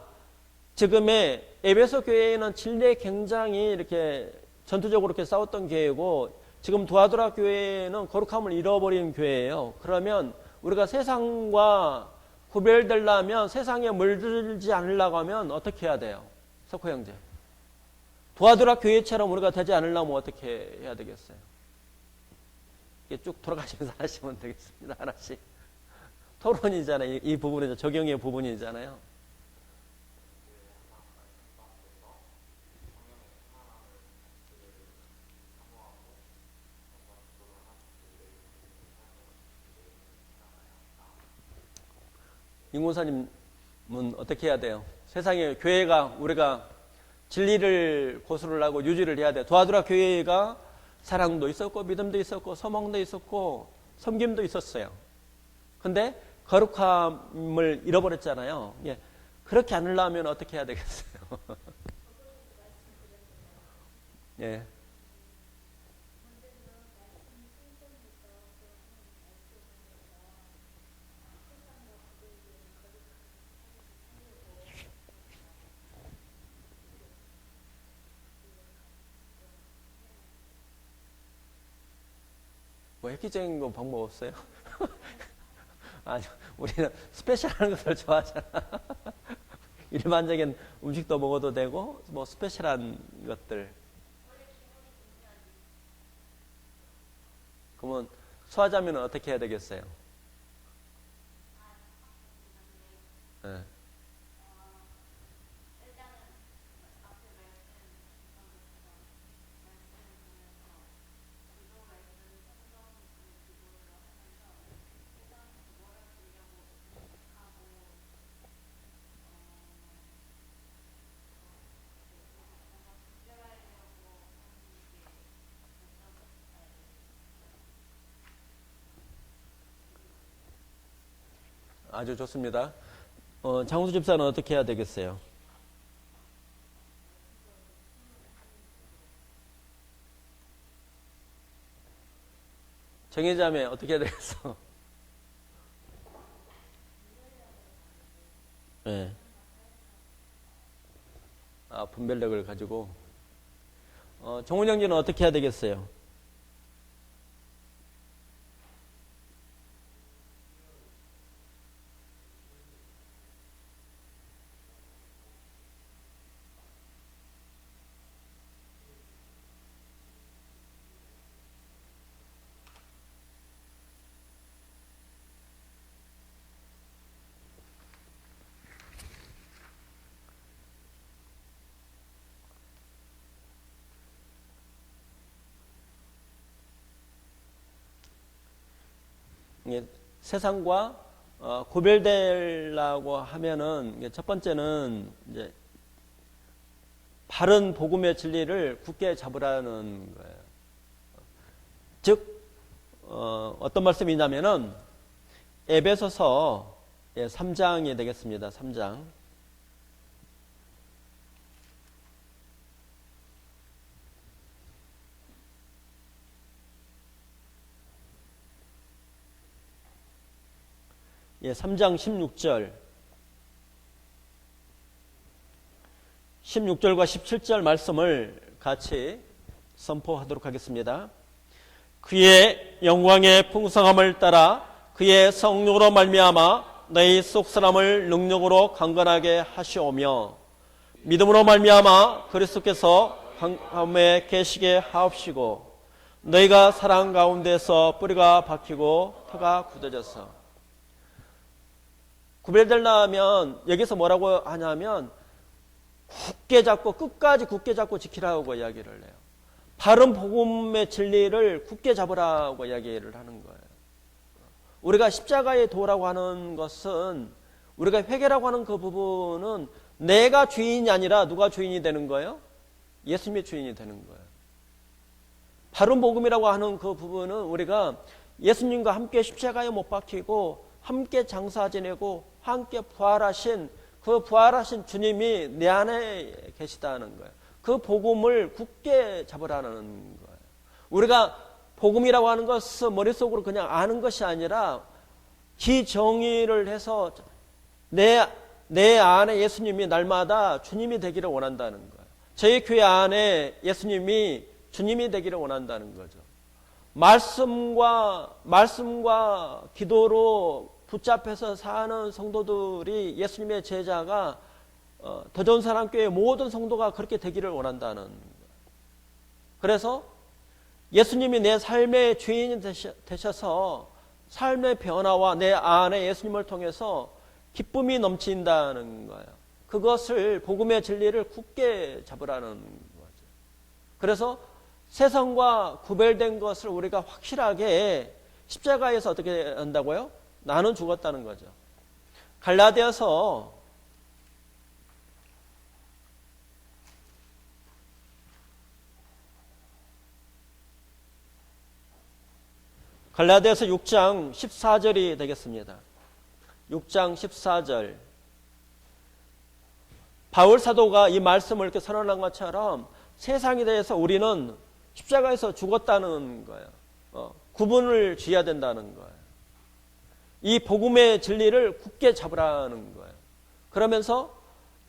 지금의 에베소 교회에는 진리에 굉장히 이렇게 전투적으로 이렇게 싸웠던 교회고 지금 두아드라 교회는 거룩함을 잃어버린 교회예요. 그러면 우리가 세상과 구별되려면 세상에 물들지 않으려고 하면 어떻게 해야 돼요? 석호 형제. 두아드라 교회처럼 우리가 되지 않으려면 어떻게 해야 되겠어요? 이게 쭉 돌아가시면서 하시면 되겠습니다. 하나씩. 토론이잖아요. 이 부분이 적용의 부분이잖아요. 임고사님은 어떻게 해야 돼요? 세상에 교회가 우리가 진리를 고수를 하고 유지를 해야 돼요. 도와주라 교회가 사랑도 있었고 믿음도 있었고 소망도 있었고 섬김도 있었어요. 근데 거룩함을 잃어버렸잖아요. 예. 그렇게 않으려면 어떻게 해야 되겠어요? 예. 뭐 획기적인 거 방법 없어요? 아니, 우리는 스페셜한 것을 좋아하잖아. 일반적인 음식도 먹어도 되고 뭐 스페셜한 것들. 그러면 소화자면은 어떻게 해야 되겠어요? 네. 아주 좋습니다. 장수 집사는 어떻게 해야 되겠어요? 정의자매 어떻게 해야 되겠어? 네. 분별력을 가지고. 정훈영님은 어떻게 해야 되겠어요? 세상과 구별되려고 하면은 첫 번째는 이제 바른 복음의 진리를 굳게 잡으라는 거예요. 즉 어떤 말씀이냐면은 에베소서 3장이 되겠습니다. 3장. 예, 3장 16절. 16절과 17절 말씀을 같이 선포하도록 하겠습니다. 그의 영광의 풍성함을 따라 그의 성령으로 말미암아 너희 속사람을 능력으로 강건하게 하시오며 믿음으로 말미암아 그리스도께서 가운데 계시게 하옵시고 너희가 사랑 가운데서 뿌리가 박히고 터가 굳어져서. 구별되려면 여기서 뭐라고 하냐면 굳게 잡고 끝까지 굳게 잡고 지키라고 이야기를 해요. 바른 복음의 진리를 굳게 잡으라고 이야기를 하는 거예요. 우리가 십자가의 도라고 하는 것은 우리가 회개라고 하는 그 부분은 내가 주인이 아니라 누가 주인이 되는 거예요? 예수님이 주인이 되는 거예요. 바른 복음이라고 하는 그 부분은 우리가 예수님과 함께 십자가에 못 박히고 함께 장사 지내고 함께 부활하신 그 부활하신 주님이 내 안에 계시다는 거예요. 그 복음을 굳게 잡으라는 거예요. 우리가 복음이라고 하는 것은 머릿속으로 그냥 아는 것이 아니라 기정의를 해서 내 안에 예수님이 날마다 주님이 되기를 원한다는 거예요. 저희 교회 안에 예수님이 주님이 되기를 원한다는 거죠. 말씀과 기도로 붙잡혀서 사는 성도들이 예수님의 제자가 더 좋은 사람교회 모든 성도가 그렇게 되기를 원한다는 거예요. 그래서 예수님이 내 삶의 주인이 되셔서 삶의 변화와 내 안에 예수님을 통해서 기쁨이 넘친다는 거예요. 그것을 복음의 진리를 굳게 잡으라는 거죠. 그래서 세상과 구별된 것을 우리가 확실하게 십자가에서 어떻게 한다고요? 나는 죽었다는 거죠. 갈라디아서 6장 14절이 되겠습니다. 6장 14절. 바울 사도가 이 말씀을 이렇게 선언한 것처럼 세상에 대해서 우리는 십자가에서 죽었다는 거예요. 구분을 지어야 된다는 거예요. 이 복음의 진리를 굳게 잡으라는 거예요. 그러면서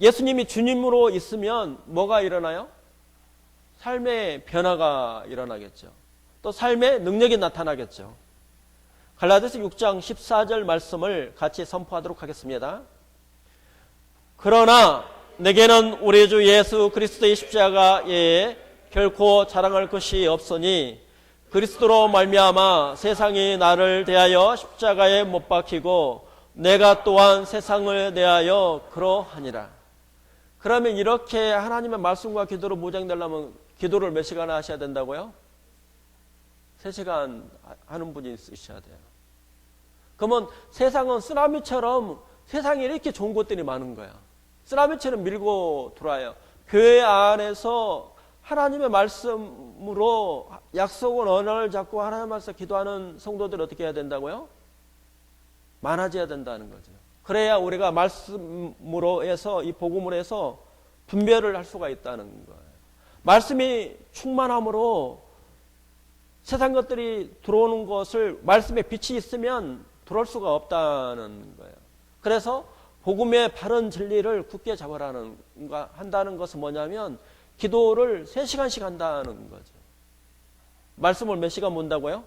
예수님이 주님으로 있으면 뭐가 일어나요? 삶의 변화가 일어나겠죠. 또 삶의 능력이 나타나겠죠. 갈라디아서 6장 14절 말씀을 같이 선포하도록 하겠습니다. 그러나 내게는 우리 주 예수 그리스도의 십자가에 결코 자랑할 것이 없으니 그리스도로 말미암아 세상이 나를 대하여 십자가에 못 박히고 내가 또한 세상을 대하여 그러하니라. 그러면 이렇게 하나님의 말씀과 기도로 무장되려면 기도를 몇 시간 하셔야 된다고요? 3시간 하는 분이 있으셔야 돼요. 그러면 세상은 쓰나미처럼 세상에 이렇게 좋은 것들이 많은 거야. 쓰나미처럼 밀고 들어와요. 교회 안에서 하나님의 말씀으로 약속을 언어를 잡고 하나님 말씀 기도하는 성도들 어떻게 해야 된다고요? 많아져야 된다는 거죠. 그래야 우리가 말씀으로 해서 이 복음으로 해서 분별을 할 수가 있다는 거예요. 말씀이 충만함으로 세상 것들이 들어오는 것을 말씀에 빛이 있으면 들어올 수가 없다는 거예요. 그래서 복음의 바른 진리를 굳게 잡으라는 한다는 것은 뭐냐면 기도를 3시간씩 한다는 거죠. 말씀을 몇 시간 본다고요?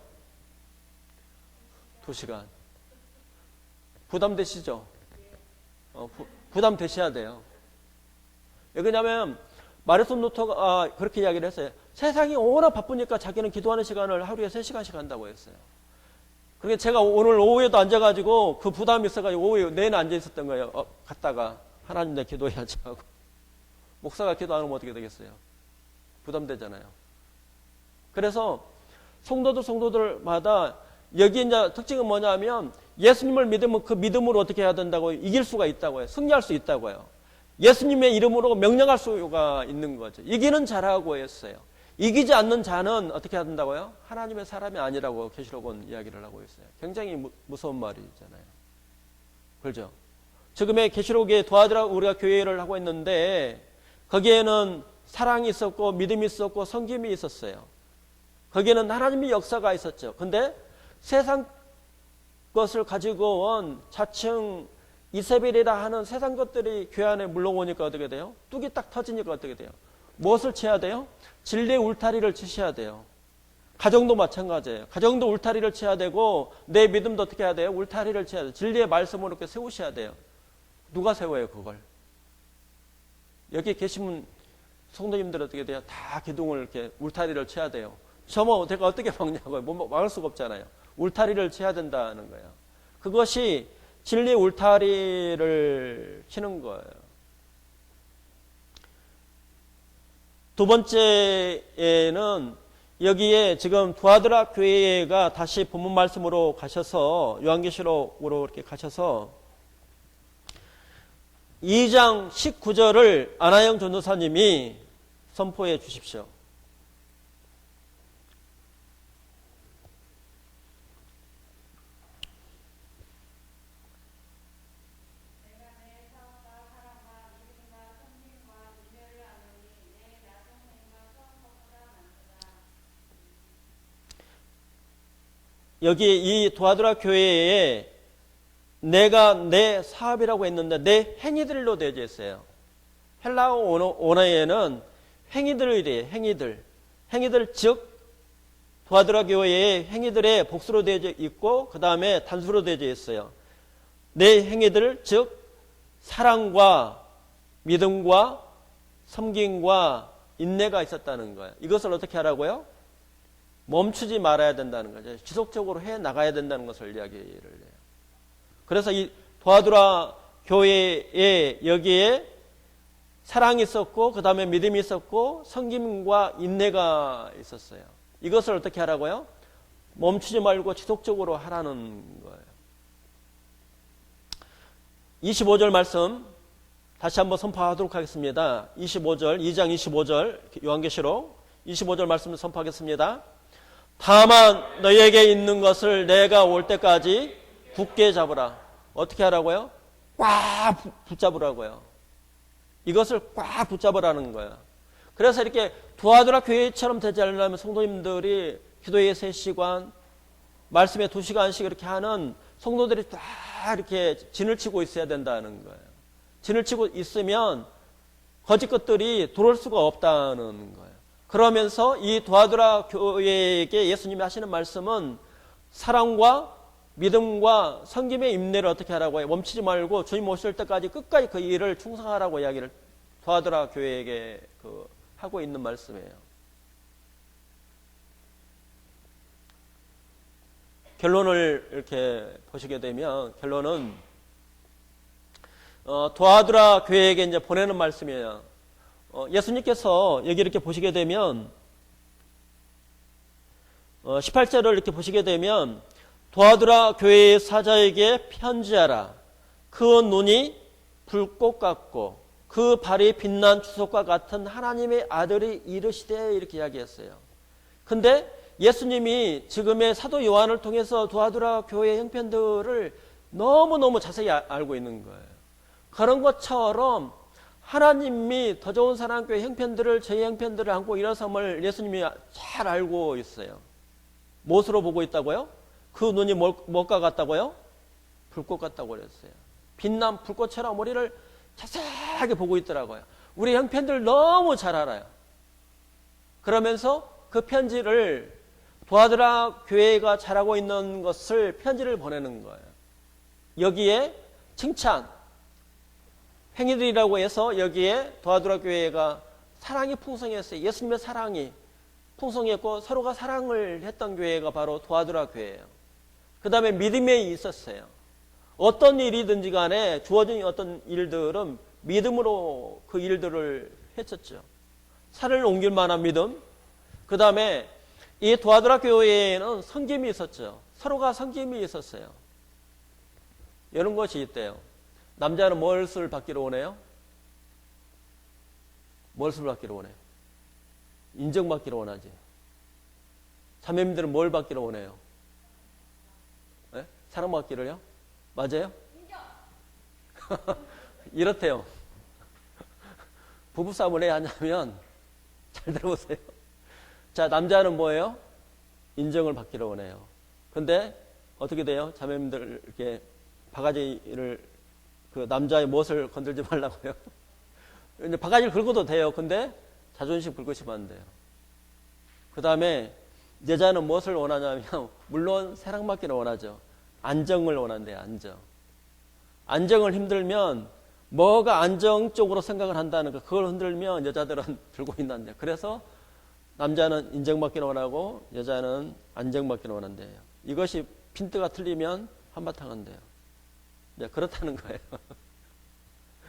2시간. 부담되시죠? 부담되셔야 돼요. 왜냐하면 마르틴 루터가 그렇게 이야기를 했어요. 세상이 워낙 바쁘니까 자기는 기도하는 시간을 하루에 3시간씩 한다고 했어요. 그러니까 제가 오늘 오후에도 앉아가지고 그 부담이 있어가지고 오후에 내내 앉아 있었던 거예요. 갔다가 하나님 내 기도해야지 하고. 목사가 기도 안 하면 어떻게 되겠어요? 부담되잖아요. 그래서 성도들마다 여기 이제 특징은 뭐냐면 예수님을 믿으면 그 믿음으로 어떻게 해야 된다고요? 이길 수가 있다고요. 승리할 수 있다고요. 예수님의 이름으로 명령할 수가 있는 거죠. 이기는 자라고 했어요. 이기지 않는 자는 어떻게 해야 된다고요? 하나님의 사람이 아니라고 계시록은 이야기를 하고 있어요. 굉장히 무서운 말이잖아요. 그렇죠? 지금의 계시록에 도와주라 우리가 교회를 하고 있는데 거기에는 사랑이 있었고 믿음이 있었고 섬김이 있었어요. 거기에는 하나님의 역사가 있었죠. 근데 세상 것을 가지고 온 자칭 이세벨이라 하는 세상 것들이 교회 안에 물러오니까 어떻게 돼요? 뚝이 딱 터지니까 어떻게 돼요? 무엇을 쳐야 돼요? 진리의 울타리를 치셔야 돼요. 가정도 마찬가지예요. 가정도 울타리를 쳐야 되고 내 믿음도 어떻게 해야 돼요? 울타리를 쳐야 돼요. 진리의 말씀으로 이렇게 세우셔야 돼요. 누가 세워요 그걸? 여기 계시면 성도님들 어떻게 돼요? 다 기둥을 이렇게 울타리를 쳐야 돼요. 저뭐 제가 어떻게 막냐고요? 뭐 막을 수가 없잖아요. 울타리를 쳐야 된다는 거예요. 그것이 진리의 울타리를 치는 거예요. 두 번째에는 여기에 지금 두아드라 교회가 다시 본문 말씀으로 가셔서 요한계시록으로 이렇게 가셔서 2장 19절을 안하영 전도사님이 선포해 주십시오. 여기 이 도아드라 교회에 내가 내 사업이라고 했는데 내 행위들로 되어져 있어요. 헬라어 원어에는 행위들이 돼요. 행위들 즉 도아드라 교회의 행위들의 복수로 되어져 있고 그 다음에 단수로 되어져 있어요. 내 행위들 즉 사랑과 믿음과 섬김과 인내가 있었다는 거예요. 이것을 어떻게 하라고요? 멈추지 말아야 된다는 거죠. 지속적으로 해 나가야 된다는 것을 이야기를 해요. 그래서 이 도아드라 교회에 여기에 사랑이 있었고 그 다음에 믿음이 있었고 섬김과 인내가 있었어요. 이것을 어떻게 하라고요? 멈추지 말고 지속적으로 하라는 거예요. 25절 말씀 다시 한번 선포하도록 하겠습니다. 25절 2장 25절 요한계시록 25절 말씀을 선포하겠습니다. 다만 너희에게 있는 것을 내가 올 때까지 굳게 잡으라. 어떻게 하라고요? 꽉 붙잡으라고요. 이것을 꽉 붙잡으라는 거예요. 그래서 이렇게 도아드라 교회처럼 되지 않으려면 성도님들이 기도의 3시간, 말씀에 2시간씩 이렇게 하는 성도들이 다 이렇게 진을 치고 있어야 된다는 거예요. 진을 치고 있으면 거짓 것들이 들어올 수가 없다는 거예요. 그러면서 이 도아드라 교회에게 예수님이 하시는 말씀은 사랑과 믿음과 성김의 인내를 어떻게 하라고 해요? 멈추지 말고 주님 오실 때까지 끝까지 그 일을 충성하라고 이야기를 도하더라 교회에게 하고 있는 말씀이에요. 결론을 이렇게 보시게 되면 결론은 도하더라 교회에게 이제 보내는 말씀이에요. 예수님께서 여기 이렇게 보시게 되면 18절을 이렇게 보시게 되면 도하더라 교회의 사자에게 편지하라. 그 눈이 불꽃 같고 그 발이 빛난 주석과 같은 하나님의 아들이 이르시되 이렇게 이야기했어요. 근데 예수님이 지금의 사도 요한을 통해서 도하더라 교회의 형편들을 너무너무 자세히 알고 있는 거예요. 그런 것처럼 하나님이 더 좋은 사랑교회 형편들을 저희 형편들을 안고 일어섬을 예수님이 잘 알고 있어요. 무엇으로 보고 있다고요? 그 눈이 뭘까 같다고요? 불꽃 같다고 그랬어요. 빛난 불꽃처럼 우리를 자세하게 보고 있더라고요. 우리 형편들 너무 잘 알아요. 그러면서 그 편지를 도하더라 교회가 잘하고 있는 것을 편지를 보내는 거예요. 여기에 칭찬, 행위들이라고 해서 여기에 도하더라 교회가 사랑이 풍성했어요. 예수님의 사랑이 풍성했고 서로가 사랑을 했던 교회가 바로 도하더라 교회예요. 그 다음에 믿음에 있었어요. 어떤 일이든지 간에 주어진 어떤 일들은 믿음으로 그 일들을 했었죠. 산을 옮길 만한 믿음. 그 다음에 이 도하더라 교회에는 섬김이 있었죠. 서로가 섬김이 있었어요. 이런 것이 있대요. 남자는 무엇을 받기로 원해요? 무엇을 받기로 원해요? 인정받기로 원하지. 자매님들은 뭘 받기로 원해요? 네? 사랑받기를요? 맞아요? 이렇대요. 부부싸움을 왜 하냐면 잘 들어보세요. 자, 남자는 뭐예요? 인정을 받기로 원해요. 근데 어떻게 돼요? 자매님들 이렇게 바가지를 그 남자의 무엇을 건들지 말라고요. 이제 바가지를 긁어도 돼요. 근데 자존심 긁으시면 안 돼요. 그 다음에 여자는 무엇을 원하냐면 물론 사랑받기를 원하죠. 안정을 원한대요. 안정. 안정을 힘들면 뭐가 안정적으로 생각을 한다는 거 그걸 흔들면 여자들은 들고 있는데 그래서 남자는 인정받기를 원하고 여자는 안정받기를 원한대요. 이것이 핀트가 틀리면 한바탕 한대요. 네, 그렇다는 거예요.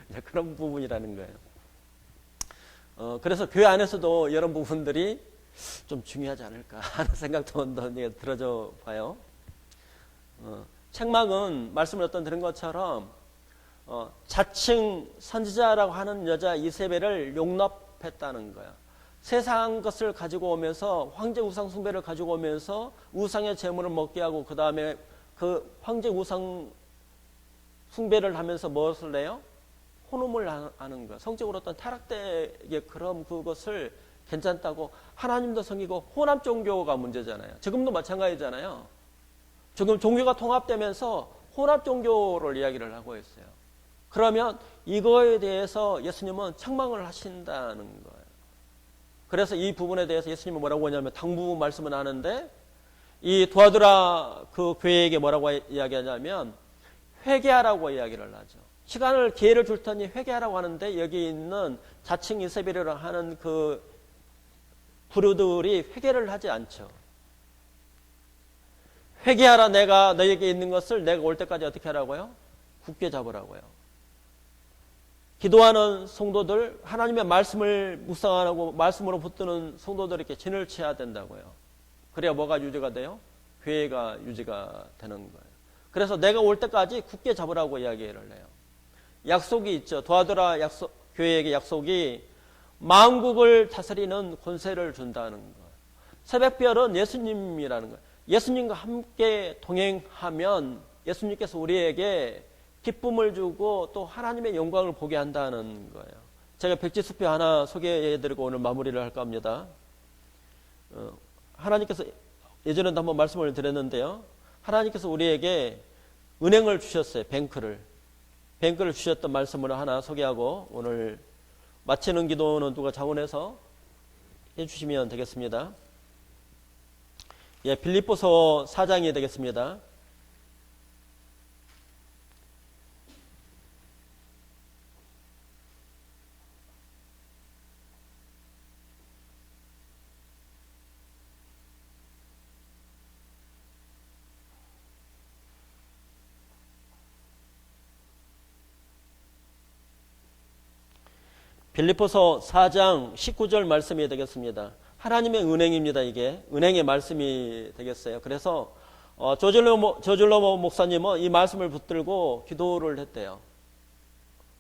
네, 그런 부분이라는 거예요. 그래서 교회 안에서도 이런 부분들이 좀 중요하지 않을까 하는 생각도 한번 들어줘 봐요. 책망은 말씀을 어떤 들은 것처럼 자칭 선지자라고 하는 여자 이세벨을 용납했다는 거예요. 세상 것을 가지고 오면서 황제 우상 숭배를 가지고 오면서 우상의 제물을 먹게 하고 그 다음에 그 황제 우상 숭배를 하면서 무엇을 해요? 혼음을 하는 거예요. 성적으로 어떤 타락되게 그럼 그것을 괜찮다고 하나님도 섬기고 혼합 종교가 문제잖아요. 지금도 마찬가지잖아요. 지금 종교가 통합되면서 혼합 종교를 이야기를 하고 있어요. 그러면 이거에 대해서 예수님은 책망을 하신다는 거예요. 그래서 이 부분에 대해서 예수님은 뭐라고 하냐면 당부 말씀을 하는데 이 도하더라 그 교회에게 뭐라고 이야기하냐면 회개하라고 이야기를 하죠. 시간을 기회를 줄 테니 회개하라고 하는데 여기 있는 자칭 이세벨이라고 하는 그 부류들이 회개를 하지 않죠. 회개하라 내가 너에게 있는 것을 내가 올 때까지 어떻게 하라고요? 굳게 잡으라고요. 기도하는 성도들 하나님의 말씀을 묵상하고 말씀으로 붙드는 성도들에게 진을 쳐야 된다고요. 그래야 뭐가 유지가 돼요? 교회가 유지가 되는 거예요. 그래서 내가 올 때까지 굳게 잡으라고 이야기를 해요. 약속이 있죠. 도하더라 교회에게 약속이 만국을 다스리는 권세를 준다는 거예요. 새벽별은 예수님이라는 거예요. 예수님과 함께 동행하면 예수님께서 우리에게 기쁨을 주고 또 하나님의 영광을 보게 한다는 거예요. 제가 백지수표 하나 소개해드리고 오늘 마무리를 할까 합니다. 하나님께서 예전에도 한번 말씀을 드렸는데요. 하나님께서 우리에게 은행을 주셨어요. 뱅크를 주셨던 말씀을 하나 소개하고 오늘 마치는 기도는 누가 자원해서 해주시면 되겠습니다. 예, 빌립보서 4장이 되겠습니다. 빌립보서 4장 19절 말씀이 되겠습니다. 하나님의 은행입니다. 이게 은행의 말씀이 되겠어요. 그래서 조질러 목사님은 이 말씀을 붙들고 기도를 했대요.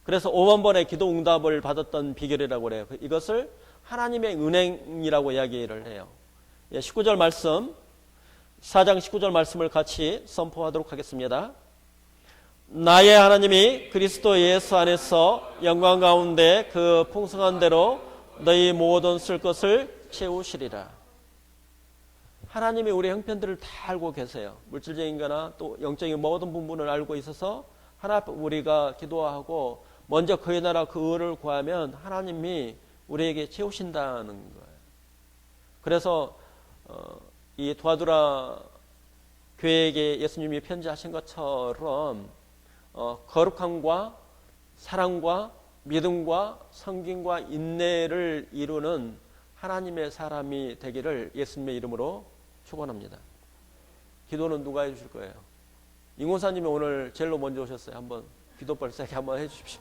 그래서 5만 번의 기도 응답을 받았던 비결이라고 그래요. 이것을 하나님의 은행이라고 이야기를 해요. 19절 말씀, 4장 19절 말씀을 같이 선포하도록 하겠습니다. 나의 하나님이 그리스도 예수 안에서 영광 가운데 그 풍성한 대로 너희 모든 쓸 것을 채우시리라. 하나님이 우리 형편들을 다 알고 계세요. 물질적인 거나 또 영적인 모든 부분을 알고 있어서 우리가 기도하고 먼저 그의 나라 그 의를 구하면 하나님이 우리에게 채우신다는 거예요. 그래서 이 두아두라 교회에게 예수님이 편지하신 것처럼 거룩함과 사랑과 믿음과 성김과 인내를 이루는 하나님의 사람이 되기를 예수님의 이름으로 축원합니다. 기도는 누가 해주실 거예요? 임원사님이 오늘 제일로 먼저 오셨어요. 한번 기도벌 세게 한번 해주십시오.